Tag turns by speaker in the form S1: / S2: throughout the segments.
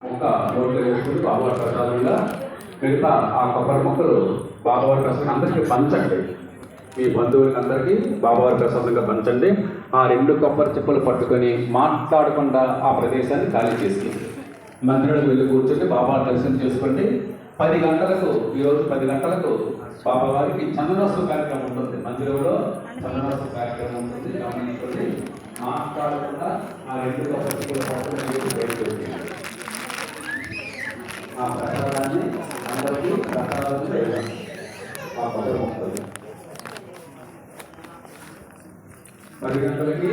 S1: ఒక నోట్లో వేసుకుని బాబావారి ప్రసాదంగా మిగతా ఆ కొబ్బరి మొక్కలు బాబావారి ప్రసాదం అందరికీ పంచండి. మీ బంధువులకి అందరికీ బాబావారి ప్రసాదంగా పంచండి. ఆ 2 కొబ్బరి చిప్పలు పట్టుకొని మాట్లాడకుండా ఆ ప్రదేశాన్ని ఖాళీ చేసి మందిరంలోకి వెళ్ళి కూర్చొని బాబావారి దర్శనం చేసుకోండి. 10 గంటలకు ఈరోజు 10 గంటలకు బాబావారికి చందనోత్సవ కార్యక్రమం ఉంటుంది. మందిరంలో చందనోత్సవ కార్యక్రమం ఉంటుంది. గమనించుకొని మాట్లాడకుండా ఆ 2 కొబ్బరి చిప్పలు పట్టుకొని బయటకు ఆ ప్రసాదాన్ని అందరికీ ప్రసాదాలు చేయాలి. ఆ కొబ్బరి మొక్కలు 10 గంటలకి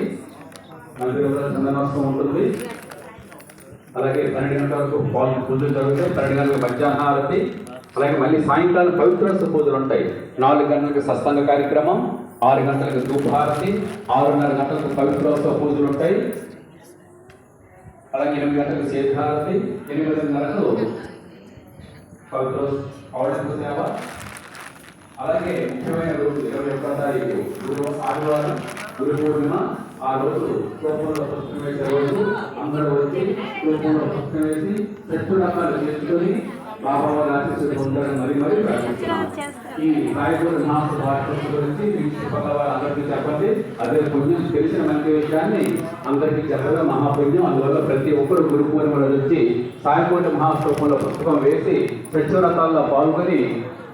S1: మందిరంలో చందనోత్సవం ఉంటుంది. అలాగే 12 గంటల వరకు పూజలు జరుగుతాయి. 12 గంటలకు మధ్యాహ్న హారతి. అలాగే మళ్ళీ సాయంకాలం పవిత్రోత్సవ పూజలు ఉంటాయి. 4 గంటలకు సత్సంగ కార్యక్రమం, 6 గంటలకు ధూపహారతి, 6:30 గంటలకు పవిత్రోత్సవ పూజలు ఉంటాయి. అలాగే 8 గంటలకు సేద్యహారతి, 8:30కు పవిత్ర పౌర్ణమి సేవ. అలాగే ముఖ్యమైన రోజు 21వ తారీఖు ఆదివారం గురు పూర్ణిమ. ఆ రోజు కోపంలో పుస్తకం వేసే రోజు అందరూ వచ్చి కోపంలో పుస్తకం వేసి చెట్టు రకాలు చేసుకొని బాబావారి ఆశీస్సులు పొందడం మరి ప్రారంభిస్తున్నాం. ఈ రాయపూర్ మహాత్మ భారత గురించి మీ చుట్టుపక్కల అందరికీ చెప్పండి. అదే పుణ్యం తెలిసిన మంచి విషయాన్ని అందరికీ చెప్పడం మహాపుణ్యం. అందువల్ల ప్రతి ఒక్కరు గురు పూర్ణిమలో వచ్చి సాయకోటి మహాస్వరూపంలో పుస్తకం వేసి రథాల్లో పాల్గొని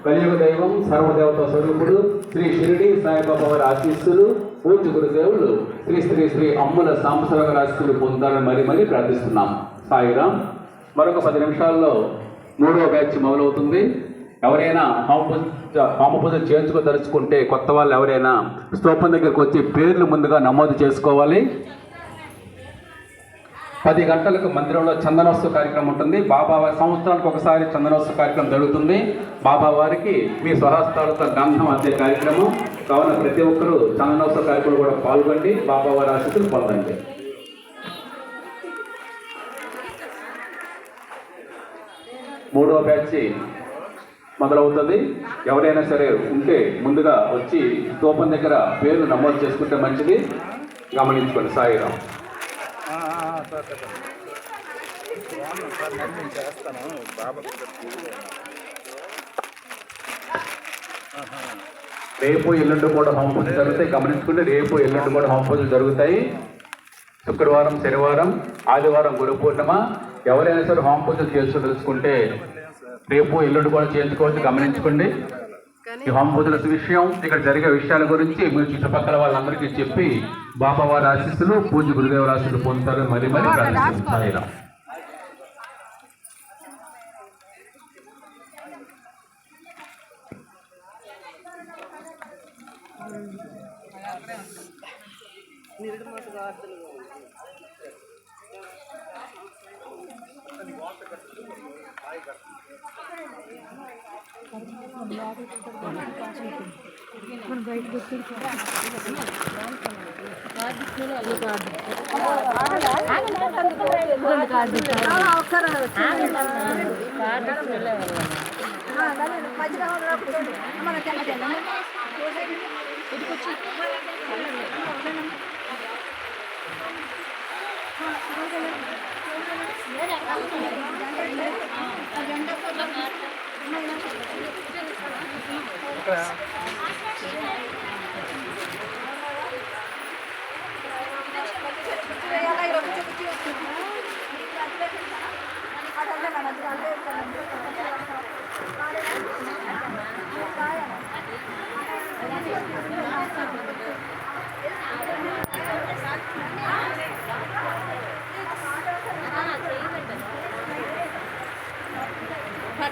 S1: కలియుగ దైవం సర్వదేవత స్వరూపుడు శ్రీ షిరిడి సాయిబాబా వారి ఆశీస్సులు, పూజ్య గురుదేవులు శ్రీ శ్రీ శ్రీ అమ్ముల సాంబశివరావు గారి ఆశీస్సులు పొందాలని మరి ప్రార్థిస్తున్నాం. సాయిరాం. మరొక 10 నిమిషాల్లో 3వ బ్యాచ్ మొదలవుతుంది. ఎవరైనా హోమ పూజలు చేయించుకోదలుచుకుంటే కొత్త వాళ్ళు ఎవరైనా స్తూపం దగ్గరకు వచ్చి పేర్లు ముందుగా నమోదు చేసుకోవాలి. 10 గంటలకు మందిరంలో చందనోత్సవ కార్యక్రమం ఉంటుంది. బాబావారి సంవత్సరానికి ఒకసారి చందనోత్సవ కార్యక్రమం జరుగుతుంది. బాబావారికి మీ స్వహస్తాలతో గంధం అందే కార్యక్రమం. కావున ప్రతి ఒక్కరూ చందనోత్సవ కార్యక్రమం కూడా పాల్గొండి బాబావారి ఆశీస్సులు పొందండి. 3వ బ్యాచ్ మొదలవుతుంది. ఎవరైనా సరే ఉంటే ముందుగా వచ్చి స్తూపం దగ్గర పేర్లు నమోదు చేసుకుంటే మంచిది. గమనించుకోండి. సాయిరాం. రేపు ఎల్లుండి కూడా హోమ పూజలు జరుగుతాయి. గమనించుకుంటే రేపు ఎల్లుండి కూడా హోమ పూజలు జరుగుతాయి. శుక్రవారం, శనివారం, ఆదివారం గురు పూర్ణిమ. ఎవరైనా సరే హోమ పూజలు తెలుసుకుంటే రేపు ఎల్లుండి కూడా చేయించుకోవచ్చు. గమనించుకోండి. ఈ హోమ పూజల విషయం, ఇక్కడ జరిగే విషయాల గురించి మీరు చుట్టుపక్కల వాళ్ళందరికీ చెప్పి బాబావారి ఆశీస్సులు, పూజ్య గురుదేవుల ఆశీస్సులు పొందుతారు. మరి ప్రార్థిస్తున్నాం.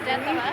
S2: చేస్తావా?